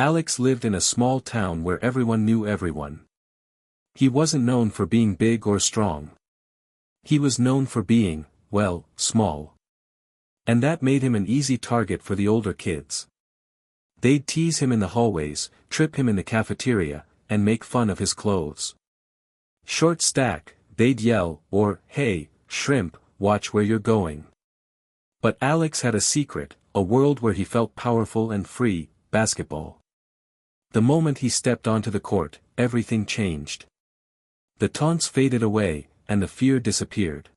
Alex lived in a small town where everyone knew everyone. He wasn't known for being big or strong. He was known for being, well, small. And that made him an easy target for the older kids. They'd tease him in the hallways, trip him in the cafeteria, and make fun of his clothes. Short stack, they'd yell, or, hey, shrimp, watch where you're going. But Alex had a secret, a world where he felt powerful and free: basketball. The moment he stepped onto the court, everything changed. The taunts faded away, and the fear disappeared.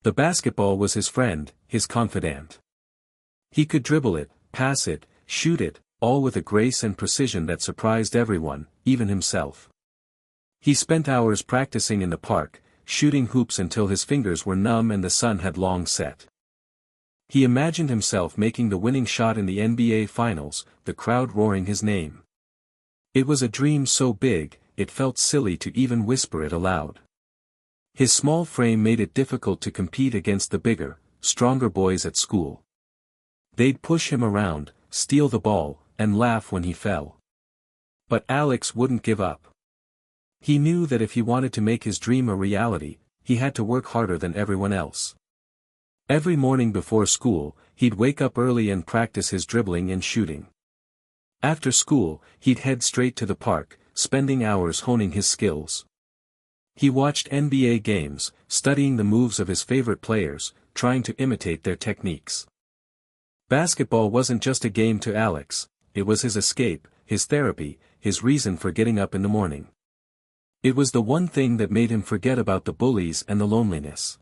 The basketball was his friend, his confidant. He could dribble it, pass it, shoot it, all with a grace and precision that surprised everyone, even himself. He spent hours practicing in the park, shooting hoops until his fingers were numb and the sun had long set. He imagined himself making the winning shot in the NBA Finals, the crowd roaring his name. It was a dream so big, it felt silly to even whisper it aloud. His small frame made it difficult to compete against the bigger, stronger boys at school. They'd push him around, steal the ball, and laugh when he fell. But Alex wouldn't give up. He knew that if he wanted to make his dream a reality, he had to work harder than everyone else. Every morning before school, he'd wake up early and practice his dribbling and shooting. After school, he'd head straight to the park, spending hours honing his skills. He watched NBA games, studying the moves of his favorite players, trying to imitate their techniques. Basketball wasn't just a game to Alex, it was his escape, his therapy, his reason for getting up in the morning. It was the one thing that made him forget about the bullies and the loneliness.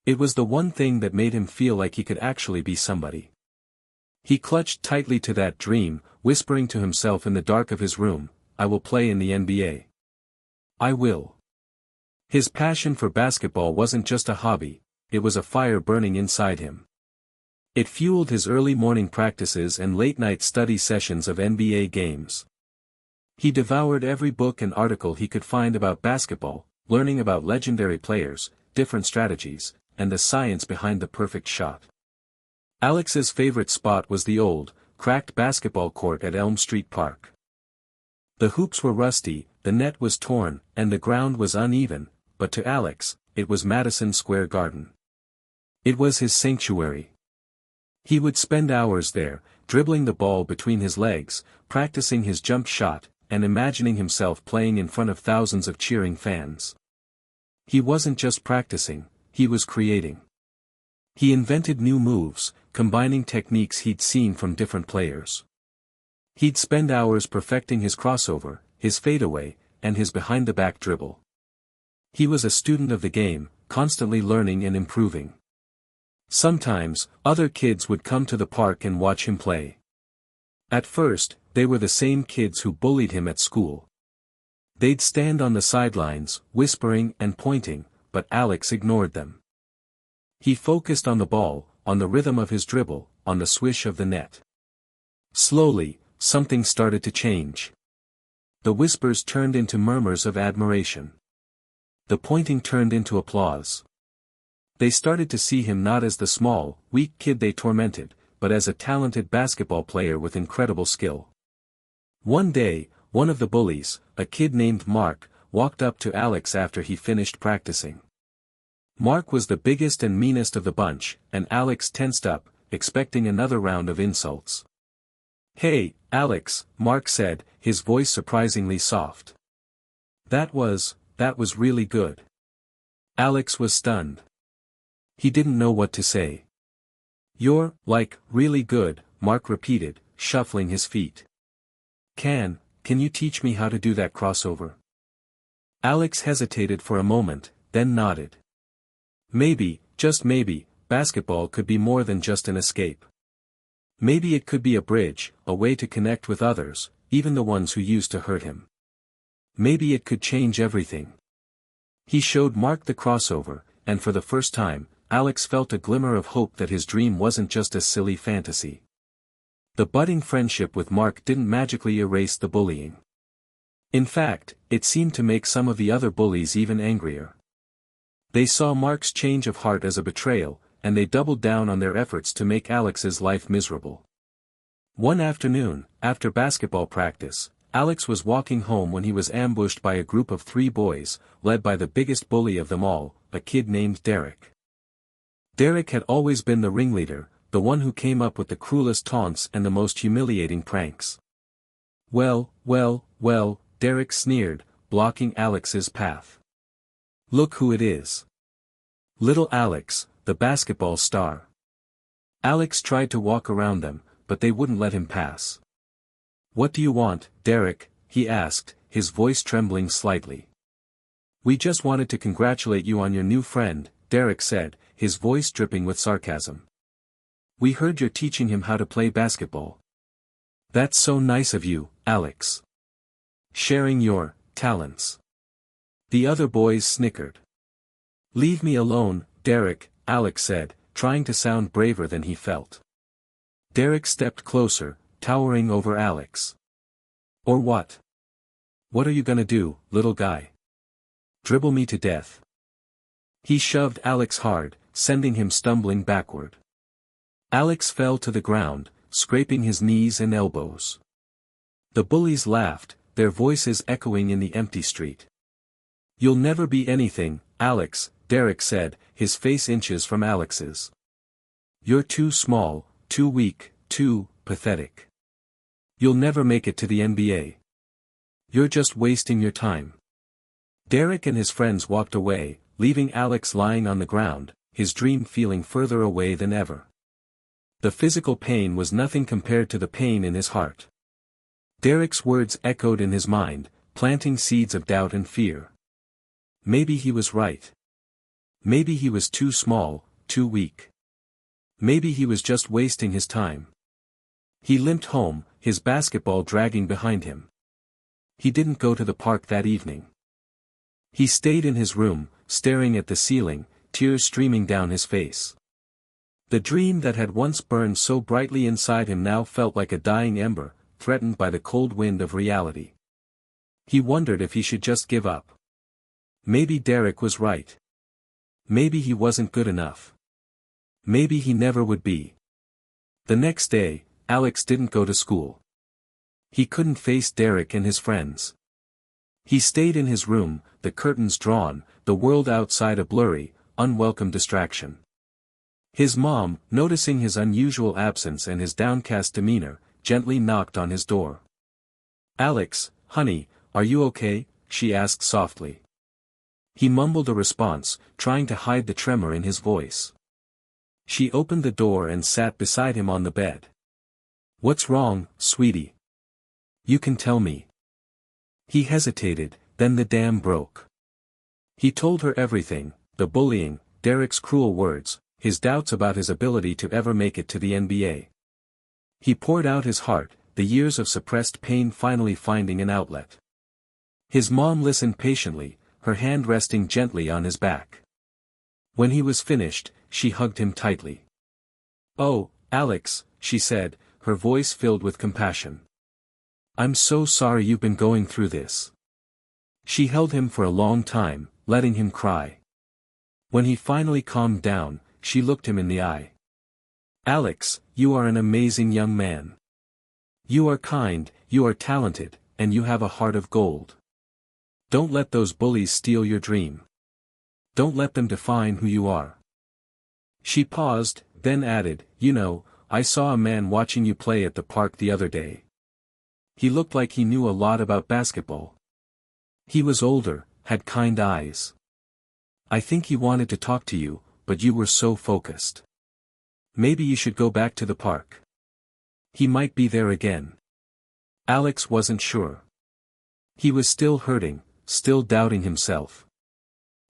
It was the one thing that made him feel like he could actually be somebody. He clutched tightly to that dream, whispering to himself in the dark of his room, "I will play in the NBA. I will." His passion for basketball wasn't just a hobby, it was a fire burning inside him. It fueled his early morning practices and late-night study sessions of NBA games. He devoured every book and article he could find about basketball, learning about legendary players, different strategies, and the science behind the perfect shot. Alex's favorite spot was the old, cracked basketball court at Elm Street Park. The hoops were rusty, the net was torn, and the ground was uneven, but to Alex, it was Madison Square Garden. It was his sanctuary. He would spend hours there, dribbling the ball between his legs, practicing his jump shot, and imagining himself playing in front of thousands of cheering fans. He wasn't just practicing, he was creating. He invented new moves, combining techniques he'd seen from different players. He'd spend hours perfecting his crossover, his fadeaway, and his behind-the-back dribble. He was a student of the game, constantly learning and improving. Sometimes, other kids would come to the park and watch him play. At first, they were the same kids who bullied him at school. They'd stand on the sidelines, whispering and pointing, but Alex ignored them. He focused on the ball, on the rhythm of his dribble, on the swish of the net. Slowly, something started to change. The whispers turned into murmurs of admiration. The pointing turned into applause. They started to see him not as the small, weak kid they tormented, but as a talented basketball player with incredible skill. One day, one of the bullies, a kid named Mark, walked up to Alex after he finished practicing. Mark was the biggest and meanest of the bunch, and Alex tensed up, expecting another round of insults. "Hey, Alex," Mark said, his voice surprisingly soft. That was really good." Alex was stunned. He didn't know what to say. "You're, like, really good," Mark repeated, shuffling his feet. Can you teach me how to do that crossover?" Alex hesitated for a moment, then nodded. Maybe, just maybe, basketball could be more than just an escape. Maybe it could be a bridge, a way to connect with others, even the ones who used to hurt him. Maybe it could change everything. He showed Mark the crossover, and for the first time, Alex felt a glimmer of hope that his dream wasn't just a silly fantasy. The budding friendship with Mark didn't magically erase the bullying. In fact, it seemed to make some of the other bullies even angrier. They saw Mark's change of heart as a betrayal, and they doubled down on their efforts to make Alex's life miserable. One afternoon, after basketball practice, Alex was walking home when he was ambushed by a group of 3 boys, led by the biggest bully of them all, a kid named Derek. Derek had always been the ringleader, the one who came up with the cruelest taunts and the most humiliating pranks. Well, Derek sneered, blocking Alex's path. Look who it is. Little Alex, the basketball star. Alex tried to walk around them, but they wouldn't let him pass. What do you want, Derek? He asked, his voice trembling slightly. We just wanted to congratulate you on your new friend, Derek said, his voice dripping with sarcasm. We heard you're teaching him how to play basketball. That's so nice of you, Alex. Sharing your talents. The other boys snickered. Leave me alone, Derek, Alex said, trying to sound braver than he felt. Derek stepped closer, towering over Alex. Or what? What are you gonna do, little guy? Dribble me to death? He shoved Alex hard, sending him stumbling backward. Alex fell to the ground, scraping his knees and elbows. The bullies laughed, their voices echoing in the empty street. You'll never be anything, Alex, Derek said, his face inches from Alex's. You're too small, too weak, too pathetic. You'll never make it to the NBA. You're just wasting your time. Derek and his friends walked away, leaving Alex lying on the ground, his dream feeling further away than ever. The physical pain was nothing compared to the pain in his heart. Derek's words echoed in his mind, planting seeds of doubt and fear. Maybe he was right. Maybe he was too small, too weak. Maybe he was just wasting his time. He limped home, his basketball dragging behind him. He didn't go to the park that evening. He stayed in his room, staring at the ceiling, tears streaming down his face. The dream that had once burned so brightly inside him now felt like a dying ember, threatened by the cold wind of reality. He wondered if he should just give up. Maybe Derek was right. Maybe he wasn't good enough. Maybe he never would be. The next day, Alex didn't go to school. He couldn't face Derek and his friends. He stayed in his room, the curtains drawn, the world outside a blurry, unwelcome distraction. His mom, noticing his unusual absence and his downcast demeanor, gently knocked on his door. Alex, honey, are you okay? She asked softly. He mumbled a response, trying to hide the tremor in his voice. She opened the door and sat beside him on the bed. What's wrong, sweetie? You can tell me. He hesitated, then the dam broke. He told her everything, the bullying, Derek's cruel words, his doubts about his ability to ever make it to the NBA. He poured out his heart, the years of suppressed pain finally finding an outlet. His mom listened patiently, her hand resting gently on his back. When he was finished, she hugged him tightly. Oh, Alex, she said, her voice filled with compassion. I'm so sorry you've been going through this. She held him for a long time, letting him cry. When he finally calmed down, she looked him in the eye. Alex, you are an amazing young man. You are kind, you are talented, and you have a heart of gold. Don't let those bullies steal your dream. Don't let them define who you are. She paused, then added, you know, I saw a man watching you play at the park the other day. He looked like he knew a lot about basketball. He was older, had kind eyes. I think he wanted to talk to you, but you were so focused. Maybe you should go back to the park. He might be there again. Alex wasn't sure. He was still hurting, still doubting himself.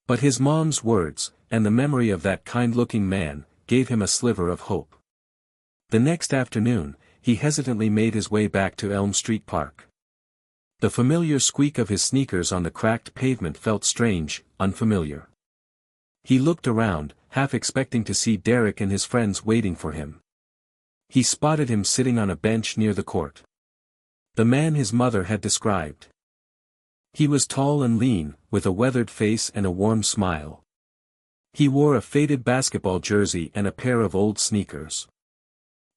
But his mom's words, and the memory of that kind-looking man, gave him a sliver of hope. The next afternoon, he hesitantly made his way back to Elm Street Park. The familiar squeak of his sneakers on the cracked pavement felt strange, unfamiliar. He looked around, half expecting to see Derek and his friends waiting for him. He spotted him sitting on a bench near the court. The man his mother had described. He was tall and lean, with a weathered face and a warm smile. He wore a faded basketball jersey and a pair of old sneakers.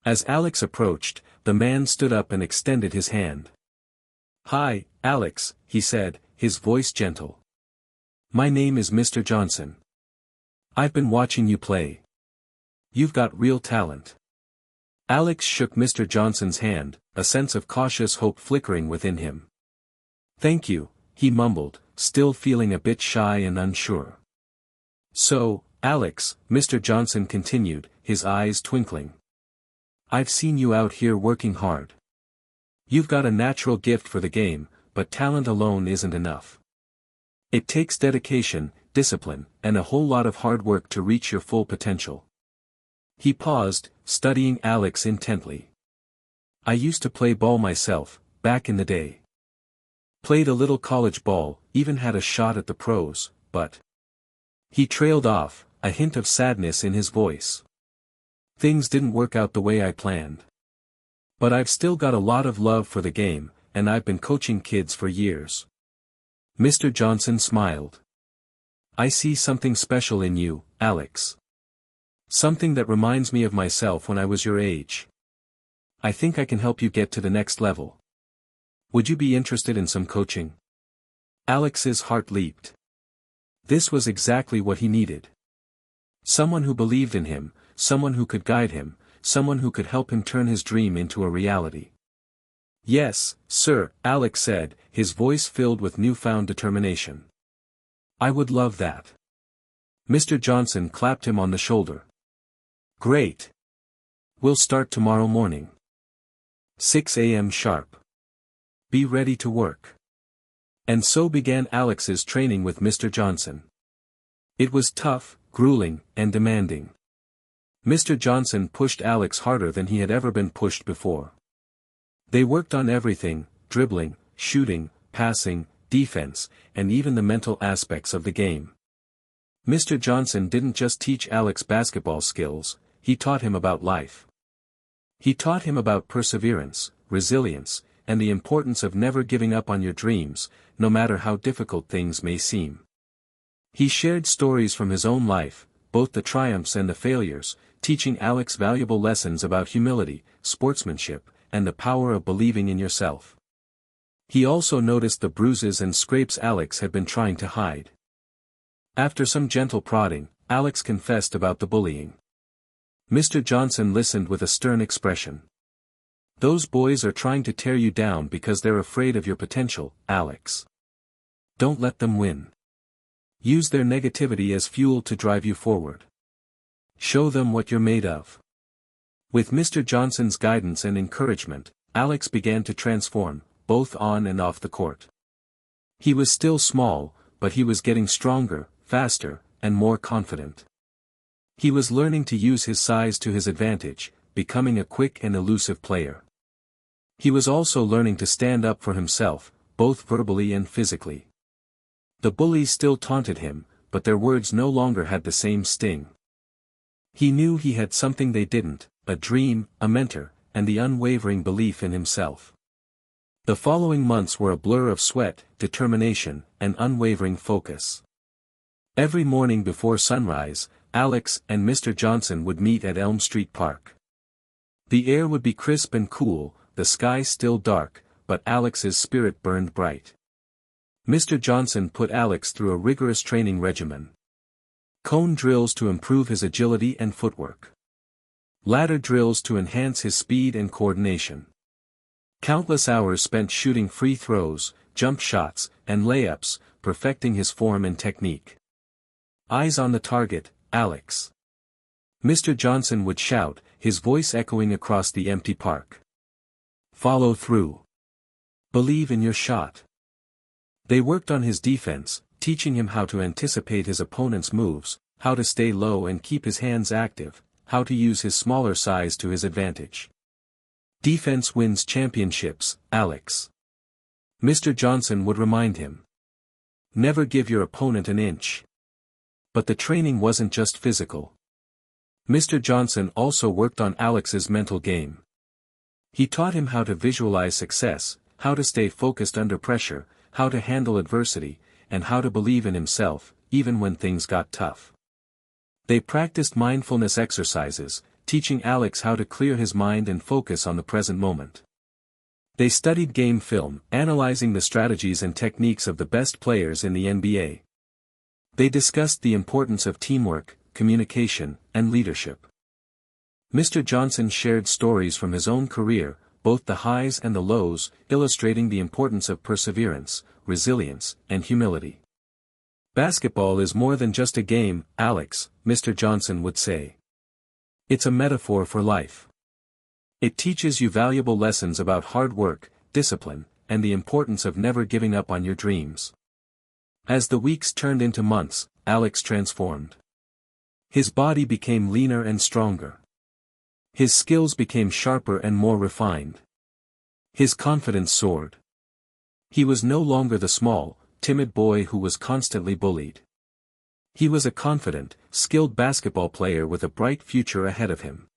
As Alex approached, the man stood up and extended his hand. "Hi, Alex," he said, his voice gentle. "My name is Mr. Johnson. I've been watching you play. You've got real talent." Alex shook Mr. Johnson's hand, a sense of cautious hope flickering within him. "Thank you," he mumbled, still feeling a bit shy and unsure. "So, Alex," Mr. Johnson continued, his eyes twinkling. "I've seen you out here working hard. You've got a natural gift for the game, but talent alone isn't enough. It takes dedication, discipline, and a whole lot of hard work to reach your full potential." He paused, studying Alex intently. "I used to play ball myself, back in the day. Played a little college ball, even had a shot at the pros, but..." He trailed off, a hint of sadness in his voice. "Things didn't work out the way I planned. But I've still got a lot of love for the game, and I've been coaching kids for years." Mr. Johnson smiled. "I see something special in you, Alex. Something that reminds me of myself when I was your age. I think I can help you get to the next level. Would you be interested in some coaching?" Alex's heart leaped. This was exactly what he needed. Someone who believed in him, someone who could guide him, someone who could help him turn his dream into a reality. "Yes, sir," Alex said, his voice filled with newfound determination. "I would love that." Mr. Johnson clapped him on the shoulder. "Great. We'll start tomorrow morning. 6 a.m. sharp. Be ready to work." And so began Alex's training with Mr. Johnson. It was tough, grueling, and demanding. Mr. Johnson pushed Alex harder than he had ever been pushed before. They worked on everything: dribbling, shooting, passing, defense, and even the mental aspects of the game. Mr. Johnson didn't just teach Alex basketball skills, he taught him about life. He taught him about perseverance, resilience, and the importance of never giving up on your dreams, no matter how difficult things may seem. He shared stories from his own life, both the triumphs and the failures, teaching Alex valuable lessons about humility, sportsmanship, and the power of believing in yourself. He also noticed the bruises and scrapes Alex had been trying to hide. After some gentle prodding, Alex confessed about the bullying. Mr. Johnson listened with a stern expression. "Those boys are trying to tear you down because they're afraid of your potential, Alex. Don't let them win. Use their negativity as fuel to drive you forward. Show them what you're made of." With Mr. Johnson's guidance and encouragement, Alex began to transform, both on and off the court. He was still small, but he was getting stronger, faster, and more confident. He was learning to use his size to his advantage, becoming a quick and elusive player. He was also learning to stand up for himself, both verbally and physically. The bullies still taunted him, but their words no longer had the same sting. He knew he had something they didn't: a dream, a mentor, and the unwavering belief in himself. The following months were a blur of sweat, determination, and unwavering focus. Every morning before sunrise, Alex and Mr. Johnson would meet at Elm Street Park. The air would be crisp and cool, the sky still dark, but Alex's spirit burned bright. Mr. Johnson put Alex through a rigorous training regimen. Cone drills to improve his agility and footwork. Ladder drills to enhance his speed and coordination. Countless hours spent shooting free throws, jump shots, and layups, perfecting his form and technique. "Eyes on the target, Alex." Mr. Johnson would shout, his voice echoing across the empty park. "Follow through. Believe in your shot." They worked on his defense, teaching him how to anticipate his opponent's moves, how to stay low and keep his hands active, how to use his smaller size to his advantage. "Defense wins championships, Alex." Mr. Johnson would remind him. "Never give your opponent an inch." But the training wasn't just physical. Mr. Johnson also worked on Alex's mental game. He taught him how to visualize success, how to stay focused under pressure, how to handle adversity, and how to believe in himself, even when things got tough. They practiced mindfulness exercises, teaching Alex how to clear his mind and focus on the present moment. They studied game film, analyzing the strategies and techniques of the best players in the NBA. They discussed the importance of teamwork, communication, and leadership. Mr. Johnson shared stories from his own career, both the highs and the lows, illustrating the importance of perseverance, resilience, and humility. Basketball is more than just a game, Alex, Mr. Johnson would say. It's a metaphor for life. It teaches you valuable lessons about hard work, discipline, and the importance of never giving up on your dreams. As the weeks turned into months, Alex transformed. His body became leaner and stronger. His skills became sharper and more refined. His confidence soared. He was no longer the small, timid boy who was constantly bullied. He was a confident, skilled basketball player with a bright future ahead of him.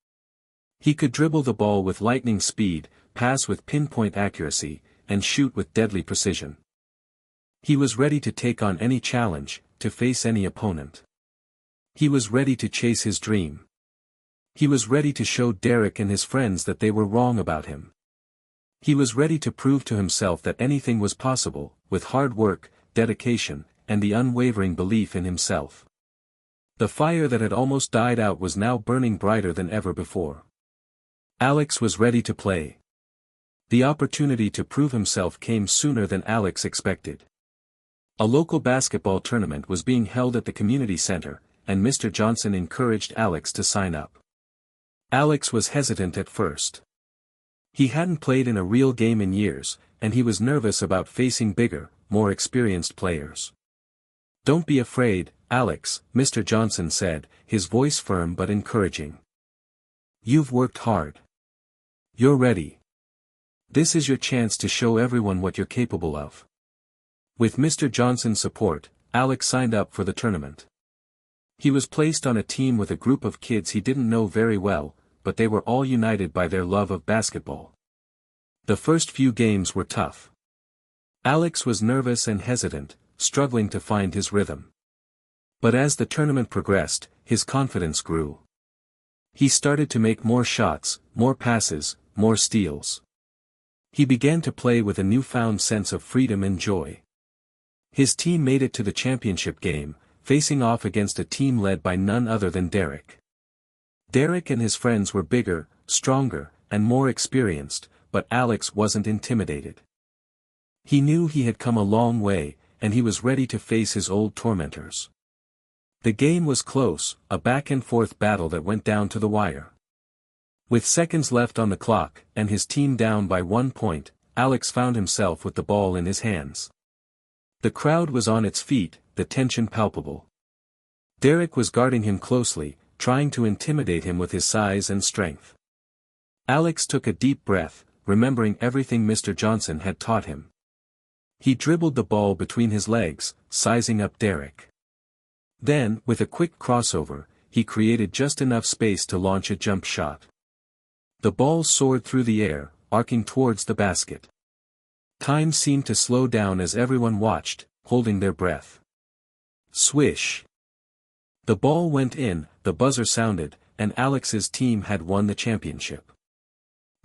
He could dribble the ball with lightning speed, pass with pinpoint accuracy, and shoot with deadly precision. He was ready to take on any challenge, to face any opponent. He was ready to chase his dream. He was ready to show Derek and his friends that they were wrong about him. He was ready to prove to himself that anything was possible, with hard work, dedication, and the unwavering belief in himself. The fire that had almost died out was now burning brighter than ever before. Alex was ready to play. The opportunity to prove himself came sooner than Alex expected. A local basketball tournament was being held at the community center, and Mr. Johnson encouraged Alex to sign up. Alex was hesitant at first. He hadn't played in a real game in years, and he was nervous about facing bigger, more experienced players. "Don't be afraid, Alex," Mr. Johnson said, his voice firm but encouraging. "You've worked hard. You're ready. This is your chance to show everyone what you're capable of." With Mr. Johnson's support, Alex signed up for the tournament. He was placed on a team with a group of kids he didn't know very well, but they were all united by their love of basketball. The first few games were tough. Alex was nervous and hesitant, struggling to find his rhythm. But as the tournament progressed, his confidence grew. He started to make more shots, more passes, more steals. He began to play with a newfound sense of freedom and joy. His team made it to the championship game, facing off against a team led by none other than Derek. Derek and his friends were bigger, stronger, and more experienced, but Alex wasn't intimidated. He knew he had come a long way, and he was ready to face his old tormentors. The game was close, a back-and-forth battle that went down to the wire. With seconds left on the clock, and his team down by 1 point, Alex found himself with the ball in his hands. The crowd was on its feet, the tension palpable. Derek was guarding him closely, trying to intimidate him with his size and strength. Alex took a deep breath, remembering everything Mr. Johnson had taught him. He dribbled the ball between his legs, sizing up Derek. Then, with a quick crossover, he created just enough space to launch a jump shot. The ball soared through the air, arcing towards the basket. Time seemed to slow down as everyone watched, holding their breath. Swish! The ball went in, the buzzer sounded, and Alex's team had won the championship.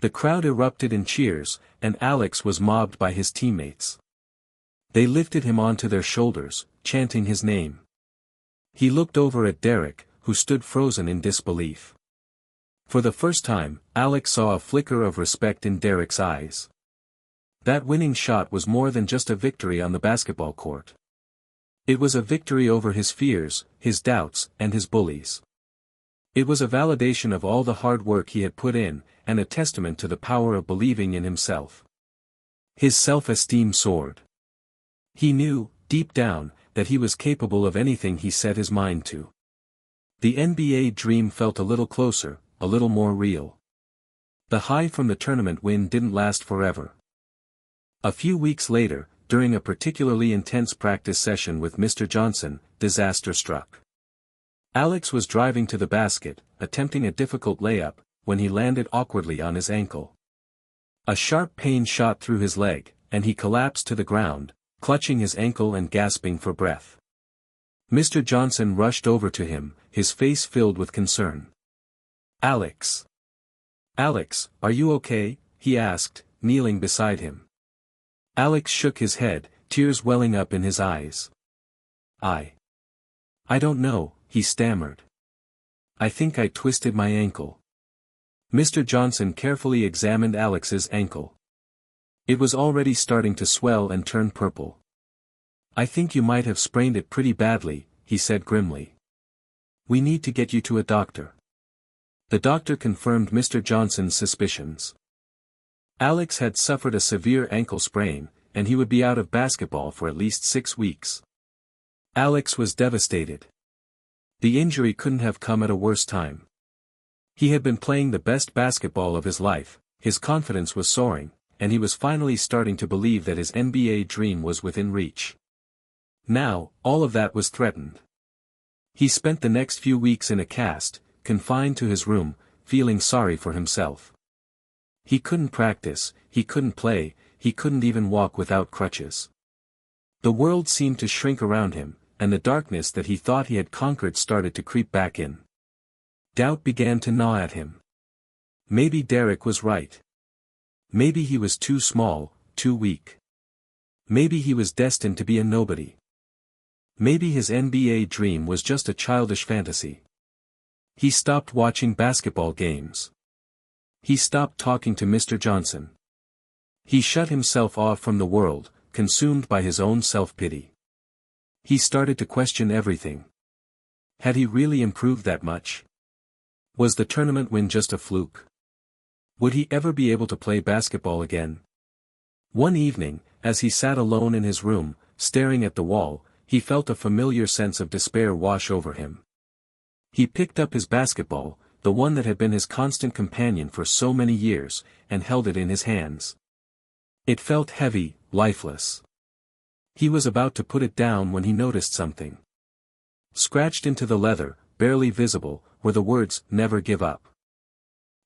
The crowd erupted in cheers, and Alex was mobbed by his teammates. They lifted him onto their shoulders, chanting his name. He looked over at Derek, who stood frozen in disbelief. For the first time, Alex saw a flicker of respect in Derek's eyes. That winning shot was more than just a victory on the basketball court. It was a victory over his fears, his doubts, and his bullies. It was a validation of all the hard work he had put in, and a testament to the power of believing in himself. His self-esteem soared. He knew, deep down, that he was capable of anything he set his mind to. The NBA dream felt a little closer, a little more real. The high from the tournament win didn't last forever. A few weeks later, during a particularly intense practice session with Mr. Johnson, disaster struck. Alex was driving to the basket, attempting a difficult layup, when he landed awkwardly on his ankle. A sharp pain shot through his leg, and he collapsed to the ground, clutching his ankle and gasping for breath. Mr. Johnson rushed over to him, his face filled with concern. Alex. Alex, are you okay? He asked, kneeling beside him. Alex shook his head, tears welling up in his eyes. I don't know, he stammered. I think I twisted my ankle. Mr. Johnson carefully examined Alex's ankle. It was already starting to swell and turn purple. I think you might have sprained it pretty badly, he said grimly. We need to get you to a doctor. The doctor confirmed Mr. Johnson's suspicions. Alex had suffered a severe ankle sprain, and he would be out of basketball for at least 6 weeks. Alex was devastated. The injury couldn't have come at a worse time. He had been playing the best basketball of his life, his confidence was soaring, and he was finally starting to believe that his NBA dream was within reach. Now, all of that was threatened. He spent the next few weeks in a cast, confined to his room, feeling sorry for himself. He couldn't practice, he couldn't play, he couldn't even walk without crutches. The world seemed to shrink around him, and the darkness that he thought he had conquered started to creep back in. Doubt began to gnaw at him. Maybe Derek was right. Maybe he was too small, too weak. Maybe he was destined to be a nobody. Maybe his NBA dream was just a childish fantasy. He stopped watching basketball games. He stopped talking to Mr. Johnson. He shut himself off from the world, consumed by his own self-pity. He started to question everything. Had he really improved that much? Was the tournament win just a fluke? Would he ever be able to play basketball again? One evening, as he sat alone in his room, staring at the wall, he felt a familiar sense of despair wash over him. He picked up his basketball, the one that had been his constant companion for so many years, and held it in his hands. It felt heavy, lifeless. He was about to put it down when he noticed something. Scratched into the leather, barely visible, were the words, "Never give up."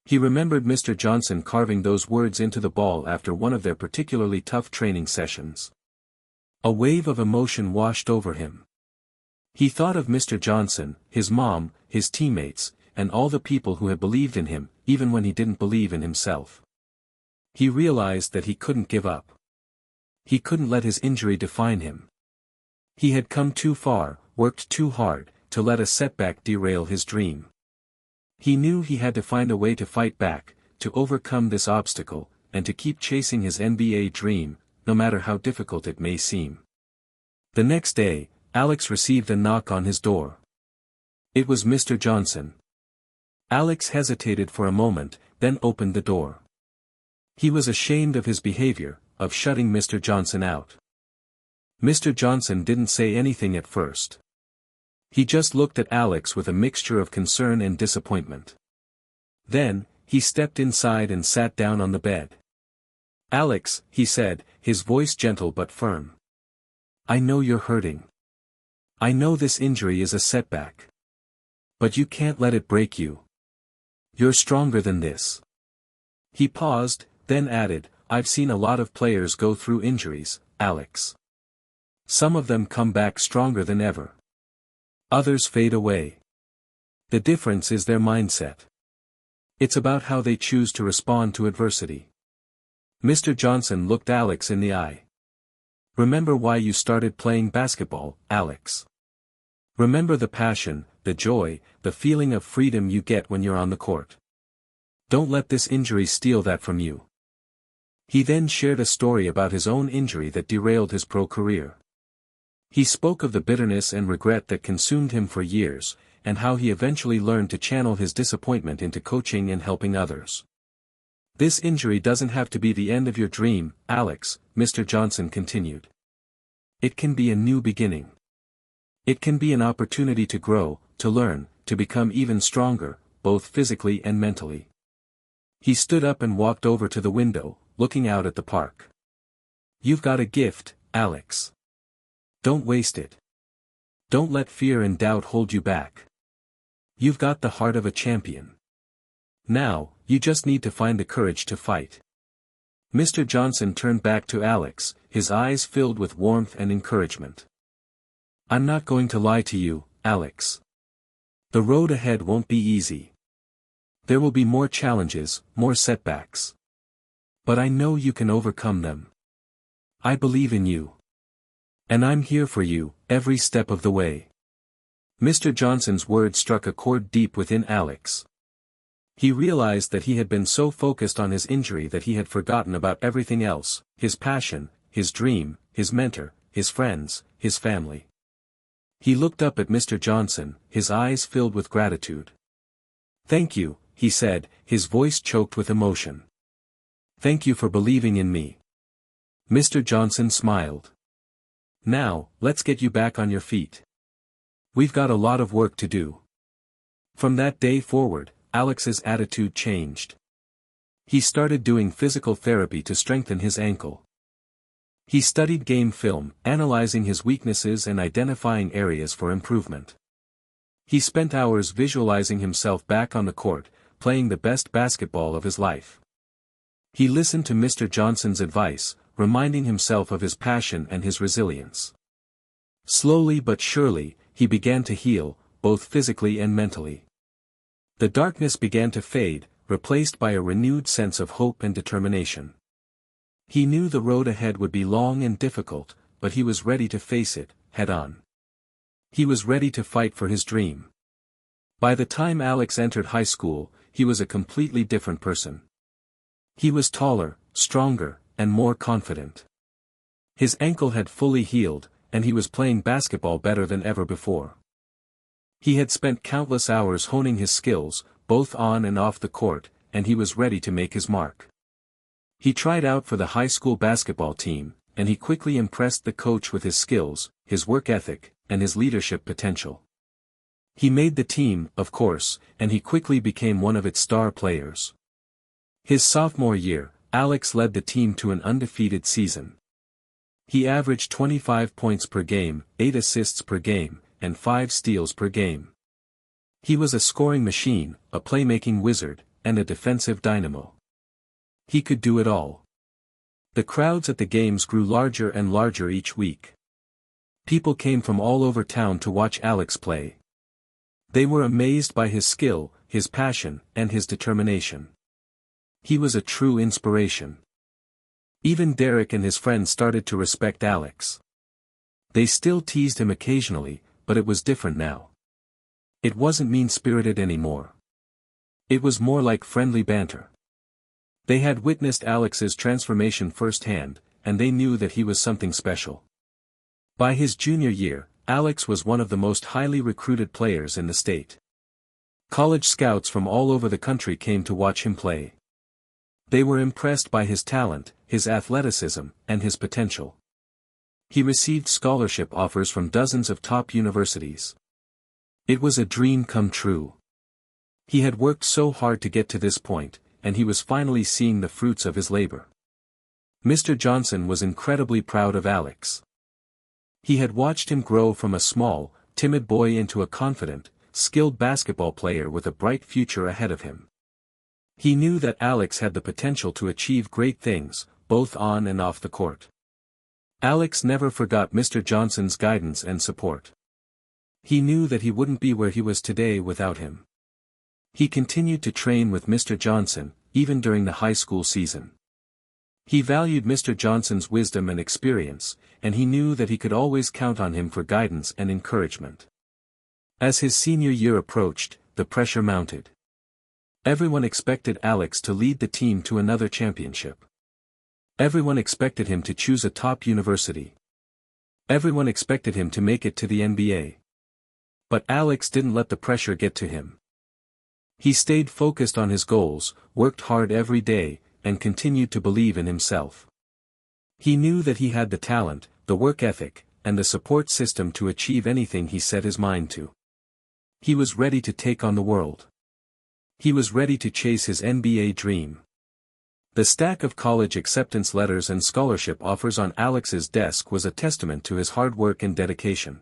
He remembered Mr. Johnson carving those words into the ball after one of their particularly tough training sessions. A wave of emotion washed over him. He thought of Mr. Johnson, his mom, his teammates, and all the people who had believed in him, even when he didn't believe in himself. He realized that he couldn't give up. He couldn't let his injury define him. He had come too far, worked too hard, to let a setback derail his dream. He knew he had to find a way to fight back, to overcome this obstacle, and to keep chasing his NBA dream, no matter how difficult it may seem. The next day, Alex received a knock on his door. It was Mr. Johnson. Alex hesitated for a moment, then opened the door. He was ashamed of his behavior, of shutting Mr. Johnson out. Mr. Johnson didn't say anything at first. He just looked at Alex with a mixture of concern and disappointment. Then, he stepped inside and sat down on the bed. "Alex," he said, his voice gentle but firm. "I know you're hurting. I know this injury is a setback. But you can't let it break you. You're stronger than this." He paused, then added, "I've seen a lot of players go through injuries, Alex. Some of them come back stronger than ever. Others fade away. The difference is their mindset. It's about how they choose to respond to adversity." Mr. Johnson looked Alex in the eye. "Remember why you started playing basketball, Alex. Remember the passion, the joy, the feeling of freedom you get when you're on the court. Don't let this injury steal that from you." He then shared a story about his own injury that derailed his pro career. He spoke of the bitterness and regret that consumed him for years, and how he eventually learned to channel his disappointment into coaching and helping others. "This injury doesn't have to be the end of your dream, Alex," Mr. Johnson continued. "It can be a new beginning. It can be an opportunity to grow, to learn, to become even stronger, both physically and mentally." He stood up and walked over to the window, looking out at the park. "You've got a gift, Alex. Don't waste it. Don't let fear and doubt hold you back. You've got the heart of a champion. Now, you just need to find the courage to fight." Mr. Johnson turned back to Alex, his eyes filled with warmth and encouragement. "I'm not going to lie to you, Alex. The road ahead won't be easy. There will be more challenges, more setbacks. But I know you can overcome them. I believe in you. And I'm here for you, every step of the way. Mr. Johnson's words struck a chord deep within Alex. He realized that he had been so focused on his injury that he had forgotten about everything else, his passion, his dream, his mentor, his friends, his family. He looked up at Mr. Johnson, his eyes filled with gratitude. "Thank you," he said, his voice choked with emotion. "Thank you for believing in me." Mr. Johnson smiled. "Now, let's get you back on your feet. We've got a lot of work to do." From that day forward, Alex's attitude changed. He started doing physical therapy to strengthen his ankle. He studied game film, analyzing his weaknesses and identifying areas for improvement. He spent hours visualizing himself back on the court, playing the best basketball of his life. He listened to Mr. Johnson's advice, reminding himself of his passion and his resilience. Slowly but surely, he began to heal, both physically and mentally. The darkness began to fade, replaced by a renewed sense of hope and determination. He knew the road ahead would be long and difficult, but he was ready to face it, head on. He was ready to fight for his dream. By the time Alex entered high school, he was a completely different person. He was taller, stronger, and more confident. His ankle had fully healed, and he was playing basketball better than ever before. He had spent countless hours honing his skills, both on and off the court, and he was ready to make his mark. He tried out for the high school basketball team, and he quickly impressed the coach with his skills, his work ethic, and his leadership potential. He made the team, of course, and he quickly became one of its star players. His sophomore year, Alex led the team to an undefeated season. He averaged 25 points per game, 8 assists per game, and 5 steals per game. He was a scoring machine, a playmaking wizard, and a defensive dynamo. He could do it all. The crowds at the games grew larger and larger each week. People came from all over town to watch Alex play. They were amazed by his skill, his passion, and his determination. He was a true inspiration. Even Derek and his friends started to respect Alex. They still teased him occasionally, but it was different now. It wasn't mean-spirited anymore. It was more like friendly banter. They had witnessed Alex's transformation firsthand, and they knew that he was something special. By his junior year, Alex was one of the most highly recruited players in the state. College scouts from all over the country came to watch him play. They were impressed by his talent, his athleticism, and his potential. He received scholarship offers from dozens of top universities. It was a dream come true. He had worked so hard to get to this point, and he was finally seeing the fruits of his labor. Mr. Johnson was incredibly proud of Alex. He had watched him grow from a small, timid boy into a confident, skilled basketball player with a bright future ahead of him. He knew that Alex had the potential to achieve great things, both on and off the court. Alex never forgot Mr. Johnson's guidance and support. He knew that he wouldn't be where he was today without him. He continued to train with Mr. Johnson, even during the high school season. He valued Mr. Johnson's wisdom and experience, and he knew that he could always count on him for guidance and encouragement. As his senior year approached, the pressure mounted. Everyone expected Alex to lead the team to another championship. Everyone expected him to choose a top university. Everyone expected him to make it to the NBA. But Alex didn't let the pressure get to him. He stayed focused on his goals, worked hard every day, and continued to believe in himself. He knew that he had the talent, the work ethic, and the support system to achieve anything he set his mind to. He was ready to take on the world. He was ready to chase his NBA dream. The stack of college acceptance letters and scholarship offers on Alex's desk was a testament to his hard work and dedication.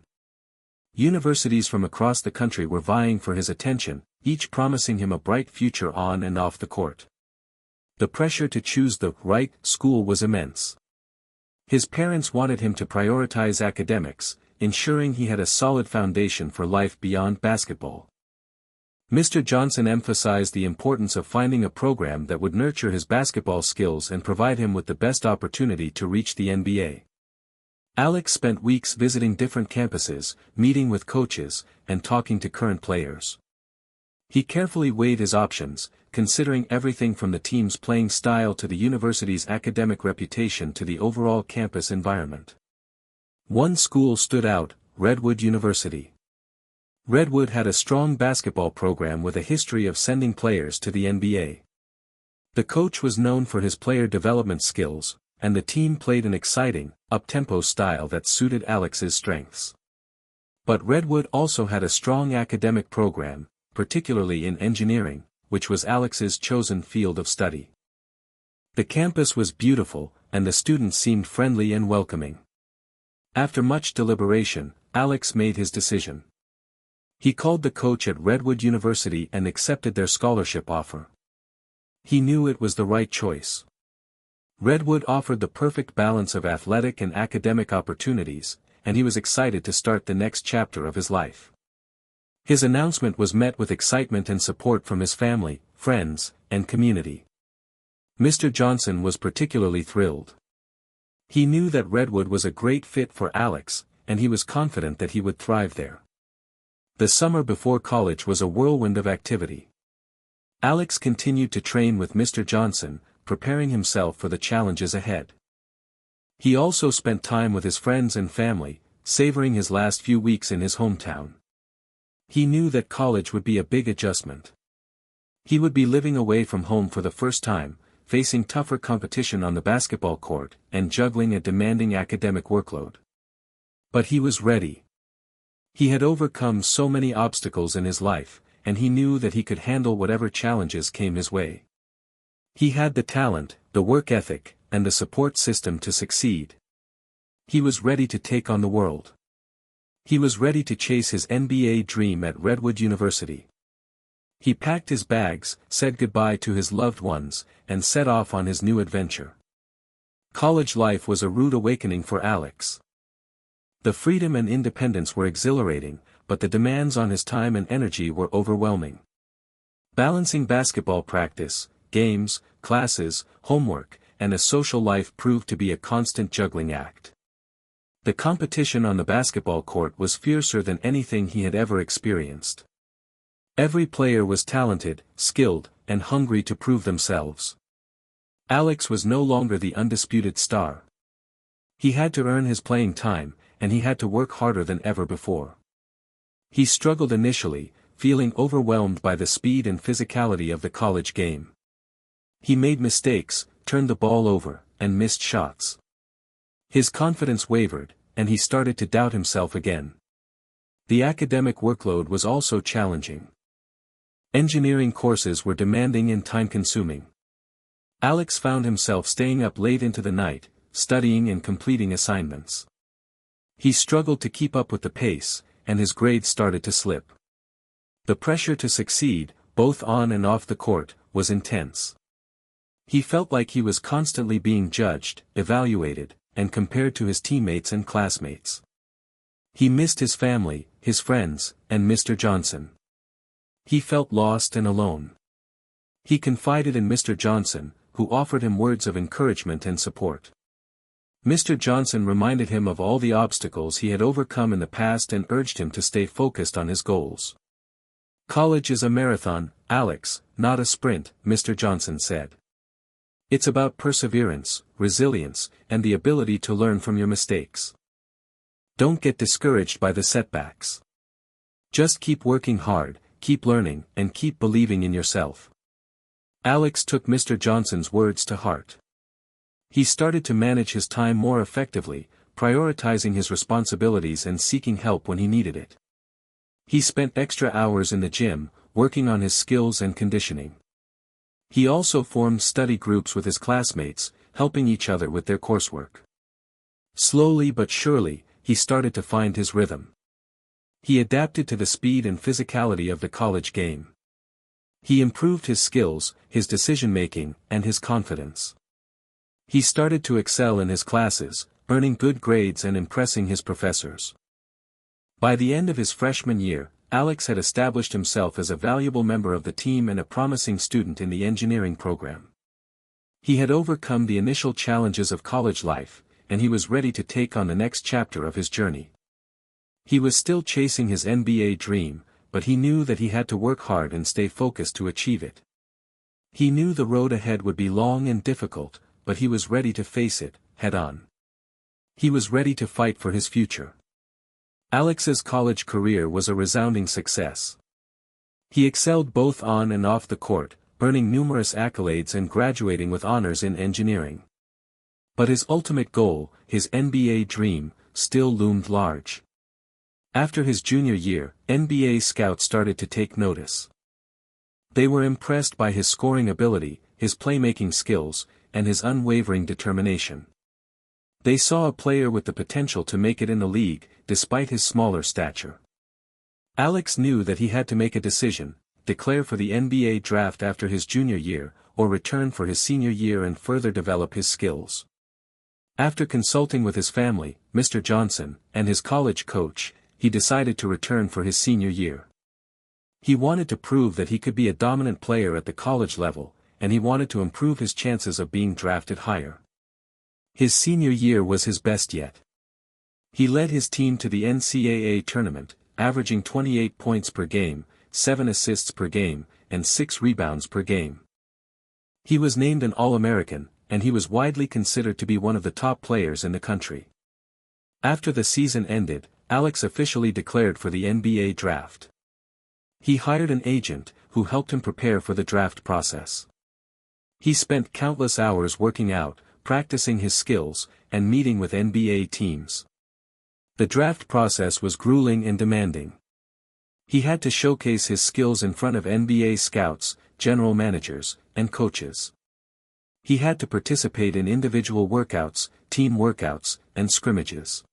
Universities from across the country were vying for his attention, each promising him a bright future on and off the court. The pressure to choose the right school was immense. His parents wanted him to prioritize academics, ensuring he had a solid foundation for life beyond basketball. Mr. Johnson emphasized the importance of finding a program that would nurture his basketball skills and provide him with the best opportunity to reach the NBA. Alex spent weeks visiting different campuses, meeting with coaches, and talking to current players. He carefully weighed his options, considering everything from the team's playing style to the university's academic reputation to the overall campus environment. One school stood out, Redwood University. Redwood had a strong basketball program with a history of sending players to the NBA. The coach was known for his player development skills, and the team played an exciting, up-tempo style that suited Alex's strengths. But Redwood also had a strong academic program, particularly in engineering, which was Alex's chosen field of study. The campus was beautiful, and the students seemed friendly and welcoming. After much deliberation, Alex made his decision. He called the coach at Redwood University and accepted their scholarship offer. He knew it was the right choice. Redwood offered the perfect balance of athletic and academic opportunities, and he was excited to start the next chapter of his life. His announcement was met with excitement and support from his family, friends, and community. Mr. Johnson was particularly thrilled. He knew that Redwood was a great fit for Alex, and he was confident that he would thrive there. The summer before college was a whirlwind of activity. Alex continued to train with Mr. Johnson, preparing himself for the challenges ahead. He also spent time with his friends and family, savoring his last few weeks in his hometown. He knew that college would be a big adjustment. He would be living away from home for the first time, facing tougher competition on the basketball court, and juggling a demanding academic workload. But he was ready. He had overcome so many obstacles in his life, and he knew that he could handle whatever challenges came his way. He had the talent, the work ethic, and the support system to succeed. He was ready to take on the world. He was ready to chase his NBA dream at Redwood University. He packed his bags, said goodbye to his loved ones, and set off on his new adventure. College life was a rude awakening for Alex. The freedom and independence were exhilarating, but the demands on his time and energy were overwhelming. Balancing basketball practice, games, classes, homework, and a social life proved to be a constant juggling act. The competition on the basketball court was fiercer than anything he had ever experienced. Every player was talented, skilled, and hungry to prove themselves. Alex was no longer the undisputed star. He had to earn his playing time, and he had to work harder than ever before. He struggled initially, feeling overwhelmed by the speed and physicality of the college game. He made mistakes, turned the ball over, and missed shots. His confidence wavered, and he started to doubt himself again. The academic workload was also challenging. Engineering courses were demanding and time-consuming. Alex found himself staying up late into the night, studying and completing assignments. He struggled to keep up with the pace, and his grades started to slip. The pressure to succeed, both on and off the court, was intense. He felt like he was constantly being judged, evaluated, and compared to his teammates and classmates. He missed his family, his friends, and Mr. Johnson. He felt lost and alone. He confided in Mr. Johnson, who offered him words of encouragement and support. Mr. Johnson reminded him of all the obstacles he had overcome in the past and urged him to stay focused on his goals. "College is a marathon, Alex, not a sprint," Mr. Johnson said. "It's about perseverance, resilience, and the ability to learn from your mistakes. Don't get discouraged by the setbacks. Just keep working hard, keep learning, and keep believing in yourself." Alex took Mr. Johnson's words to heart. He started to manage his time more effectively, prioritizing his responsibilities and seeking help when he needed it. He spent extra hours in the gym, working on his skills and conditioning. He also formed study groups with his classmates, helping each other with their coursework. Slowly but surely, he started to find his rhythm. He adapted to the speed and physicality of the college game. He improved his skills, his decision-making, and his confidence. He started to excel in his classes, earning good grades and impressing his professors. By the end of his freshman year, Alex had established himself as a valuable member of the team and a promising student in the engineering program. He had overcome the initial challenges of college life, and he was ready to take on the next chapter of his journey. He was still chasing his NBA dream, but he knew that he had to work hard and stay focused to achieve it. He knew the road ahead would be long and difficult, but he was ready to face it, head on. He was ready to fight for his future. Alex's college career was a resounding success. He excelled both on and off the court, earning numerous accolades and graduating with honors in engineering. But his ultimate goal, his NBA dream, still loomed large. After his junior year, NBA scouts started to take notice. They were impressed by his scoring ability, his playmaking skills, and his unwavering determination. They saw a player with the potential to make it in the league, despite his smaller stature. Alex knew that he had to make a decision: declare for the NBA draft after his junior year, or return for his senior year and further develop his skills. After consulting with his family, Mr. Johnson, and his college coach, he decided to return for his senior year. He wanted to prove that he could be a dominant player at the college level, and he wanted to improve his chances of being drafted higher. His senior year was his best yet. He led his team to the NCAA tournament, averaging 28 points per game, 7 assists per game, and 6 rebounds per game. He was named an All-American, and he was widely considered to be one of the top players in the country. After the season ended, Alex officially declared for the NBA draft. He hired an agent, who helped him prepare for the draft process. He spent countless hours working out, practicing his skills, and meeting with NBA teams. The draft process was grueling and demanding. He had to showcase his skills in front of NBA scouts, general managers, and coaches. He had to participate in individual workouts, team workouts, and scrimmages.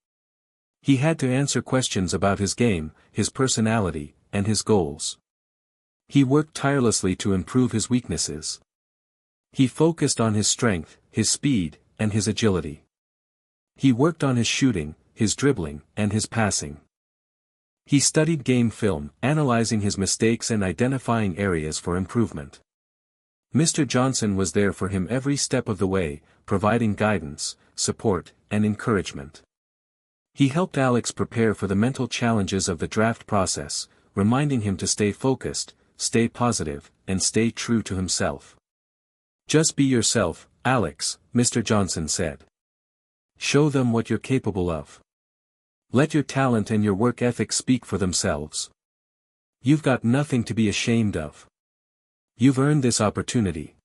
He had to answer questions about his game, his personality, and his goals. He worked tirelessly to improve his weaknesses. He focused on his strength, his speed, and his agility. He worked on his shooting, his dribbling, and his passing. He studied game film, analyzing his mistakes and identifying areas for improvement. Mr. Johnson was there for him every step of the way, providing guidance, support, and encouragement. He helped Alex prepare for the mental challenges of the draft process, reminding him to stay focused, stay positive, and stay true to himself. "Just be yourself, Alex," Mr. Johnson said. "Show them what you're capable of. Let your talent and your work ethic speak for themselves. You've got nothing to be ashamed of. You've earned this opportunity."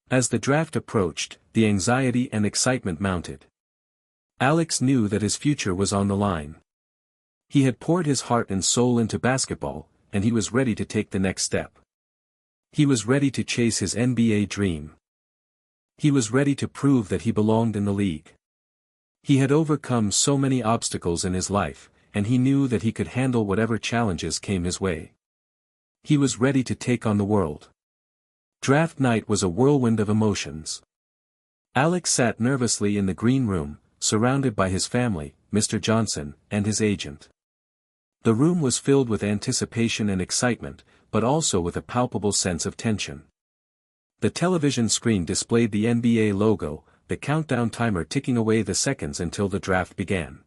As the draft approached, the anxiety and excitement mounted. Alex knew that his future was on the line. He had poured his heart and soul into basketball, and he was ready to take the next step. He was ready to chase his NBA dream. He was ready to prove that he belonged in the league. He had overcome so many obstacles in his life, and he knew that he could handle whatever challenges came his way. He was ready to take on the world. Draft night was a whirlwind of emotions. Alex sat nervously in the green room, surrounded by his family, Mr. Johnson, and his agent. The room was filled with anticipation and excitement, but also with a palpable sense of tension. The television screen displayed the NBA logo, the countdown timer ticking away the seconds until the draft began.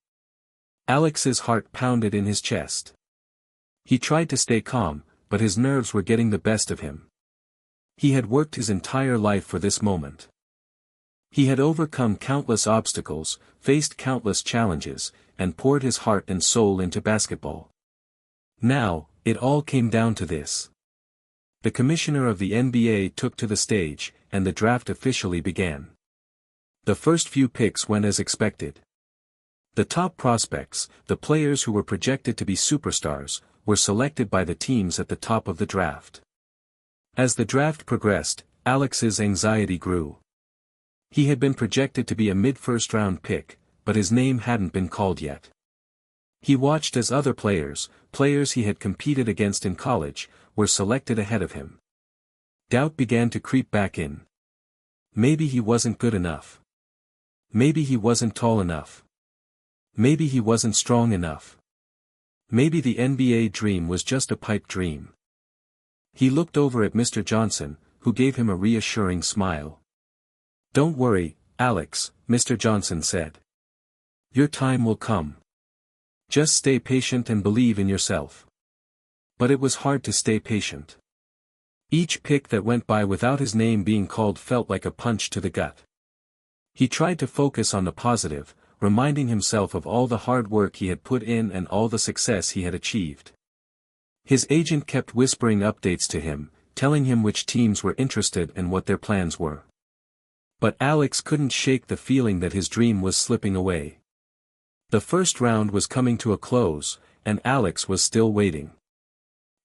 Alex's heart pounded in his chest. He tried to stay calm, but his nerves were getting the best of him. He had worked his entire life for this moment. He had overcome countless obstacles, faced countless challenges, and poured his heart and soul into basketball. Now, it all came down to this. The commissioner of the NBA took to the stage, and the draft officially began. The first few picks went as expected. The top prospects, the players who were projected to be superstars, were selected by the teams at the top of the draft. As the draft progressed, Alex's anxiety grew. He had been projected to be a mid-first-round pick, but his name hadn't been called yet. He watched as other players he had competed against in college, were selected ahead of him. Doubt began to creep back in. Maybe he wasn't good enough. Maybe he wasn't tall enough. Maybe he wasn't strong enough. Maybe the NBA dream was just a pipe dream. He looked over at Mr. Johnson, who gave him a reassuring smile. "Don't worry, Alex," Mr. Johnson said. "Your time will come. Just stay patient and believe in yourself." But it was hard to stay patient. Each pick that went by without his name being called felt like a punch to the gut. He tried to focus on the positive, reminding himself of all the hard work he had put in and all the success he had achieved. His agent kept whispering updates to him, telling him which teams were interested and what their plans were. But Alex couldn't shake the feeling that his dream was slipping away. The first round was coming to a close, and Alex was still waiting.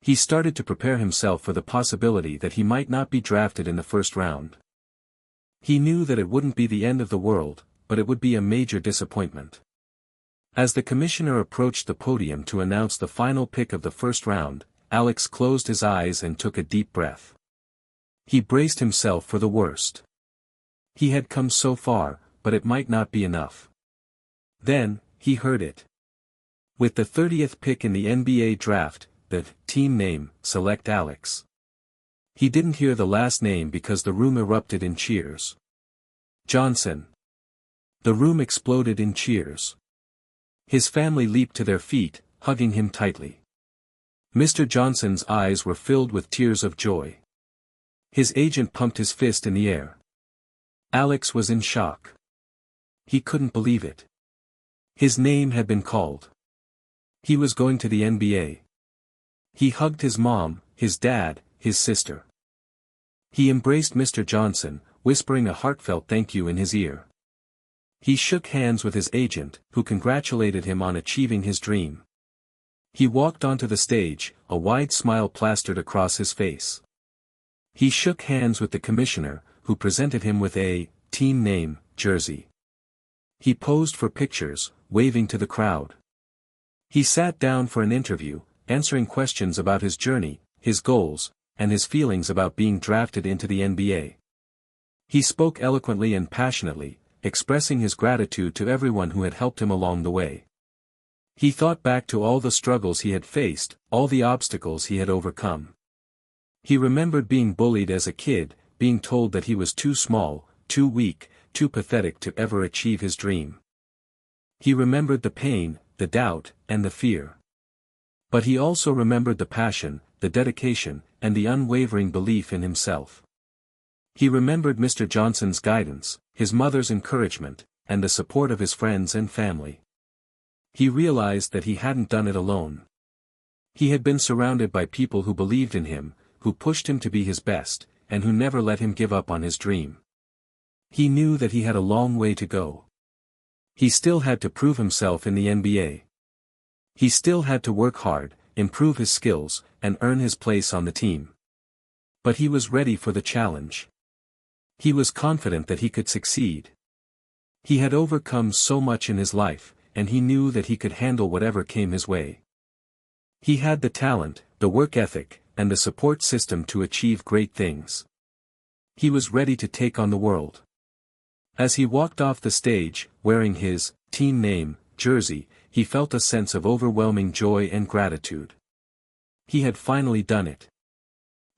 He started to prepare himself for the possibility that he might not be drafted in the first round. He knew that it wouldn't be the end of the world, but it would be a major disappointment. As the commissioner approached the podium to announce the final pick of the first round, Alex closed his eyes and took a deep breath. He braced himself for the worst. He had come so far, but it might not be enough. Then, he heard it. With the 30th pick in the NBA draft, the team name, select Alex. He didn't hear the last name because the room erupted in cheers. Johnson. The room exploded in cheers. His family leaped to their feet, hugging him tightly. Mr. Johnson's eyes were filled with tears of joy. His agent pumped his fist in the air. Alex was in shock. He couldn't believe it. His name had been called. He was going to the NBA. He hugged his mom, his dad, his sister. He embraced Mr. Johnson, whispering a heartfelt thank you in his ear. He shook hands with his agent, who congratulated him on achieving his dream. He walked onto the stage, a wide smile plastered across his face. He shook hands with the commissioner, who presented him with a team name jersey. He posed for pictures, waving to the crowd. He sat down for an interview, answering questions about his journey, his goals, and his feelings about being drafted into the NBA. He spoke eloquently and passionately, expressing his gratitude to everyone who had helped him along the way. He thought back to all the struggles he had faced, all the obstacles he had overcome. He remembered being bullied as a kid, being told that he was too small, too weak, too pathetic to ever achieve his dream. He remembered the pain, the doubt, and the fear. But he also remembered the passion, the dedication, and the unwavering belief in himself. He remembered Mr. Johnson's guidance, his mother's encouragement, and the support of his friends and family. He realized that he hadn't done it alone. He had been surrounded by people who believed in him, who pushed him to be his best, and who never let him give up on his dream. He knew that he had a long way to go. He still had to prove himself in the NBA. He still had to work hard, improve his skills, and earn his place on the team. But he was ready for the challenge. He was confident that he could succeed. He had overcome so much in his life, and he knew that he could handle whatever came his way. He had the talent, the work ethic, and the support system to achieve great things. He was ready to take on the world. As he walked off the stage, wearing his team name jersey, he felt a sense of overwhelming joy and gratitude. He had finally done it.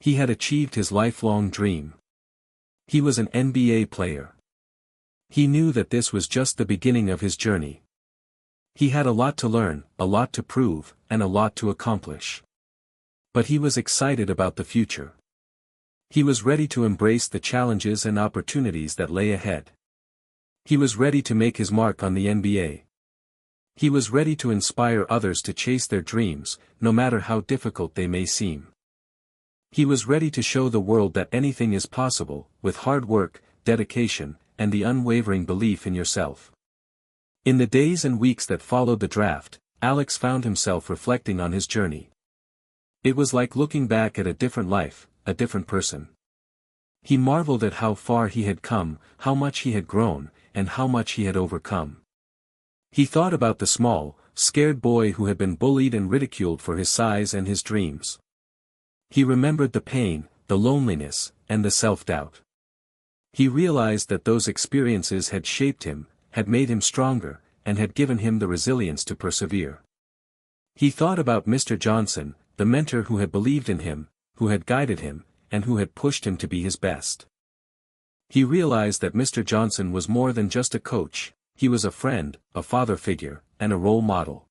He had achieved his lifelong dream. He was an NBA player. He knew that this was just the beginning of his journey. He had a lot to learn, a lot to prove, and a lot to accomplish. But he was excited about the future. He was ready to embrace the challenges and opportunities that lay ahead. He was ready to make his mark on the NBA. He was ready to inspire others to chase their dreams, no matter how difficult they may seem. He was ready to show the world that anything is possible, with hard work, dedication, and the unwavering belief in yourself. In the days and weeks that followed the draft, Alex found himself reflecting on his journey. It was like looking back at a different life, a different person. He marveled at how far he had come, how much he had grown, and how much he had overcome. He thought about the small, scared boy who had been bullied and ridiculed for his size and his dreams. He remembered the pain, the loneliness, and the self-doubt. He realized that those experiences had shaped him, had made him stronger, and had given him the resilience to persevere. He thought about Mr. Johnson, the mentor who had believed in him, who had guided him, and who had pushed him to be his best. He realized that Mr. Johnson was more than just a coach, he was a friend, a father figure, and a role model.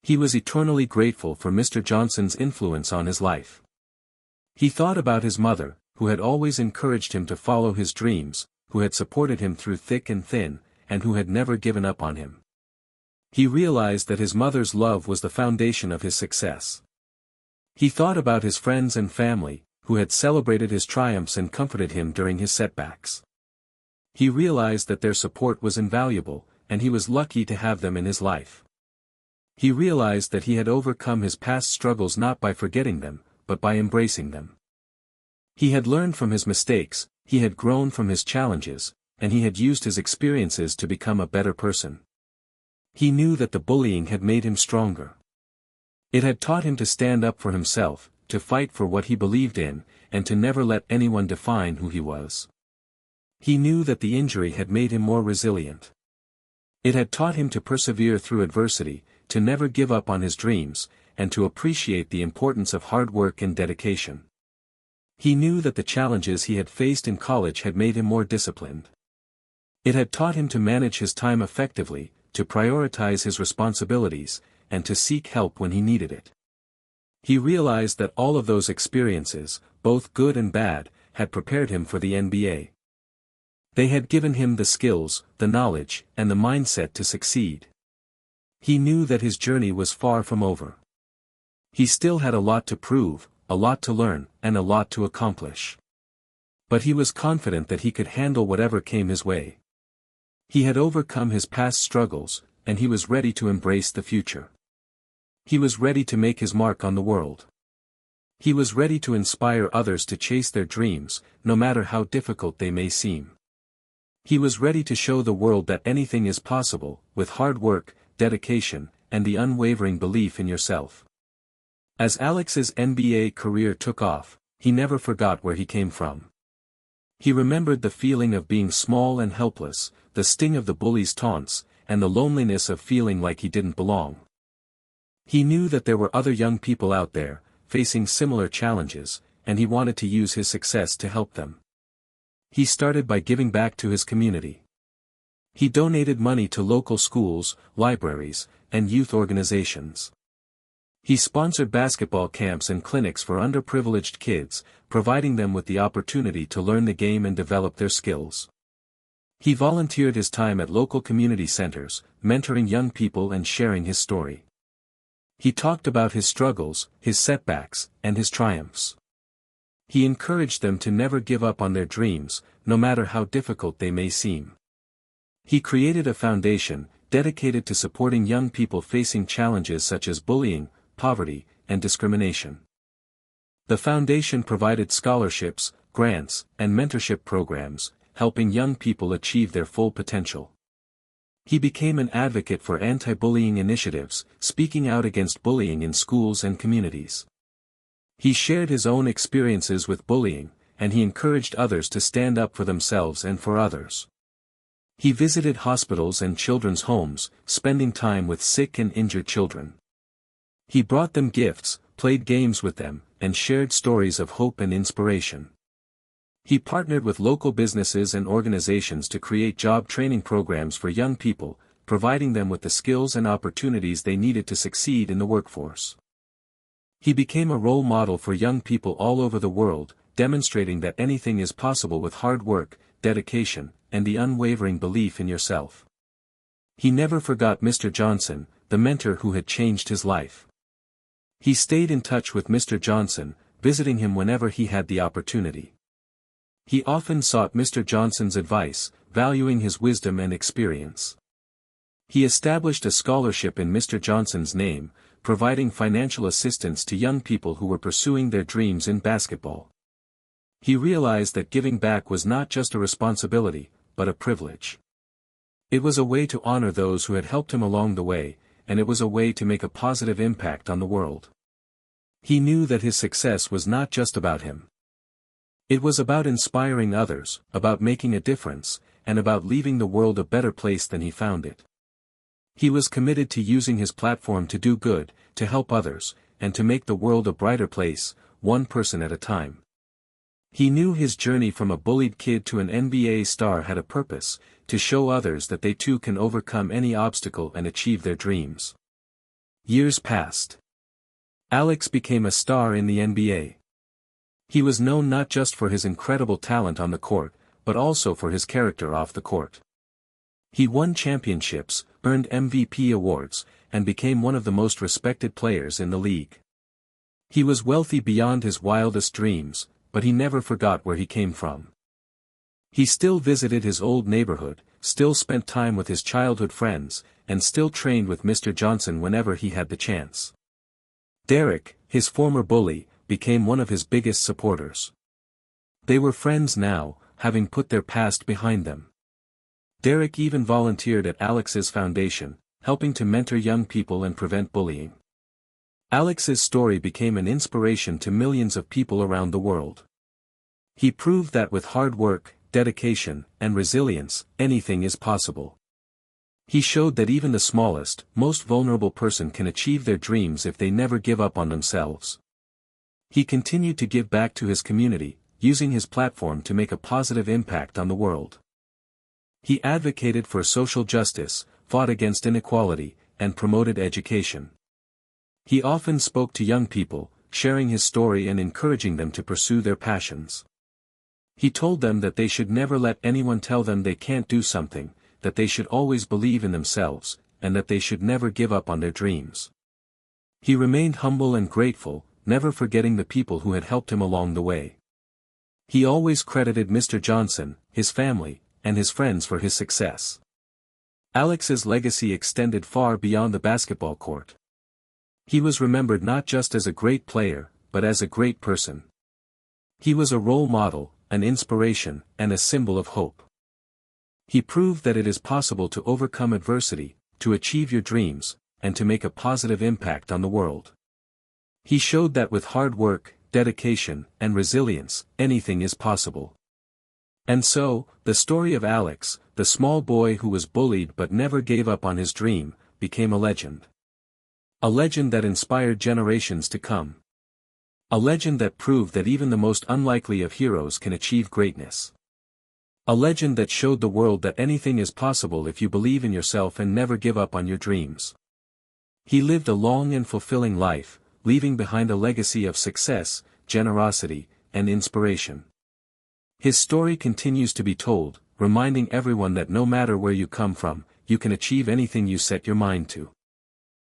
He was eternally grateful for Mr. Johnson's influence on his life. He thought about his mother, who had always encouraged him to follow his dreams, who had supported him through thick and thin, and who had never given up on him. He realized that his mother's love was the foundation of his success. He thought about his friends and family, who had celebrated his triumphs and comforted him during his setbacks. He realized that their support was invaluable, and he was lucky to have them in his life. He realized that he had overcome his past struggles not by forgetting them, but by embracing them. He had learned from his mistakes, he had grown from his challenges, and he had used his experiences to become a better person. He knew that the bullying had made him stronger. It had taught him to stand up for himself, to fight for what he believed in, and to never let anyone define who he was. He knew that the injury had made him more resilient. It had taught him to persevere through adversity, to never give up on his dreams, and to appreciate the importance of hard work and dedication. He knew that the challenges he had faced in college had made him more disciplined. It had taught him to manage his time effectively, to prioritize his responsibilities, and to seek help when he needed it. He realized that all of those experiences, both good and bad, had prepared him for the NBA. They had given him the skills, the knowledge, and the mindset to succeed. He knew that his journey was far from over. He still had a lot to prove, a lot to learn, and a lot to accomplish. But he was confident that he could handle whatever came his way. He had overcome his past struggles, and he was ready to embrace the future. He was ready to make his mark on the world. He was ready to inspire others to chase their dreams, no matter how difficult they may seem. He was ready to show the world that anything is possible, with hard work, dedication, and the unwavering belief in yourself. As Alex's NBA career took off, he never forgot where he came from. He remembered the feeling of being small and helpless, the sting of the bully's taunts, and the loneliness of feeling like he didn't belong. He knew that there were other young people out there, facing similar challenges, and he wanted to use his success to help them. He started by giving back to his community. He donated money to local schools, libraries, and youth organizations. He sponsored basketball camps and clinics for underprivileged kids, providing them with the opportunity to learn the game and develop their skills. He volunteered his time at local community centers, mentoring young people and sharing his story. He talked about his struggles, his setbacks, and his triumphs. He encouraged them to never give up on their dreams, no matter how difficult they may seem. He created a foundation, dedicated to supporting young people facing challenges such as bullying, poverty, and discrimination. The foundation provided scholarships, grants, and mentorship programs, helping young people achieve their full potential. He became an advocate for anti-bullying initiatives, speaking out against bullying in schools and communities. He shared his own experiences with bullying, and he encouraged others to stand up for themselves and for others. He visited hospitals and children's homes, spending time with sick and injured children. He brought them gifts, played games with them, and shared stories of hope and inspiration. He partnered with local businesses and organizations to create job training programs for young people, providing them with the skills and opportunities they needed to succeed in the workforce. He became a role model for young people all over the world, demonstrating that anything is possible with hard work, dedication, and the unwavering belief in yourself. He never forgot Mr. Johnson, the mentor who had changed his life. He stayed in touch with Mr. Johnson, visiting him whenever he had the opportunity. He often sought Mr. Johnson's advice, valuing his wisdom and experience. He established a scholarship in Mr. Johnson's name, providing financial assistance to young people who were pursuing their dreams in basketball. He realized that giving back was not just a responsibility, but a privilege. It was a way to honor those who had helped him along the way, and it was a way to make a positive impact on the world. He knew that his success was not just about him. It was about inspiring others, about making a difference, and about leaving the world a better place than he found it. He was committed to using his platform to do good, to help others, and to make the world a brighter place, one person at a time. He knew his journey from a bullied kid to an NBA star had a purpose, to show others that they too can overcome any obstacle and achieve their dreams. Years passed. Alex became a star in the NBA. He was known not just for his incredible talent on the court, but also for his character off the court. He won championships, earned MVP awards, and became one of the most respected players in the league. He was wealthy beyond his wildest dreams, but he never forgot where he came from. He still visited his old neighborhood, still spent time with his childhood friends, and still trained with Mr. Johnson whenever he had the chance. Derek, his former bully, became one of his biggest supporters. They were friends now, having put their past behind them. Derek even volunteered at Alex's foundation, helping to mentor young people and prevent bullying. Alex's story became an inspiration to millions of people around the world. He proved that with hard work, dedication, and resilience, anything is possible. He showed that even the smallest, most vulnerable person can achieve their dreams if they never give up on themselves. He continued to give back to his community, using his platform to make a positive impact on the world. He advocated for social justice, fought against inequality, and promoted education. He often spoke to young people, sharing his story and encouraging them to pursue their passions. He told them that they should never let anyone tell them they can't do something, that they should always believe in themselves, and that they should never give up on their dreams. He remained humble and grateful, never forgetting the people who had helped him along the way. He always credited Mr. Johnson, his family, and his friends for his success. Alex's legacy extended far beyond the basketball court. He was remembered not just as a great player, but as a great person. He was a role model, an inspiration, and a symbol of hope. He proved that it is possible to overcome adversity, to achieve your dreams, and to make a positive impact on the world. He showed that with hard work, dedication, and resilience, anything is possible. And so, the story of Alex, the small boy who was bullied but never gave up on his dream, became a legend. A legend that inspired generations to come. A legend that proved that even the most unlikely of heroes can achieve greatness. A legend that showed the world that anything is possible if you believe in yourself and never give up on your dreams. He lived a long and fulfilling life, leaving behind a legacy of success, generosity, and inspiration. His story continues to be told, reminding everyone that no matter where you come from, you can achieve anything you set your mind to.